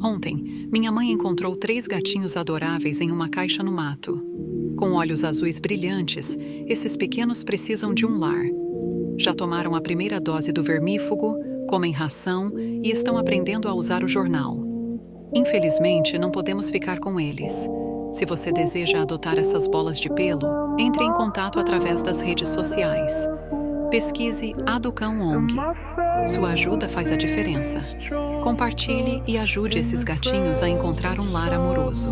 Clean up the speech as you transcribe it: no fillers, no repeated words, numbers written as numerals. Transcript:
Ontem, minha mãe encontrou 3 gatinhos adoráveis em uma caixa no mato. Com olhos azuis brilhantes, esses pequenos precisam de um lar. Já tomaram a primeira dose do vermífugo, comem ração e estão aprendendo a usar o jornal. Infelizmente, não podemos ficar com eles. Se você deseja adotar essas bolas de pelo, entre em contato através das redes sociais. Pesquise Aducão ONG. Sua ajuda faz a diferença. Compartilhe e ajude esses gatinhos a encontrar um lar amoroso.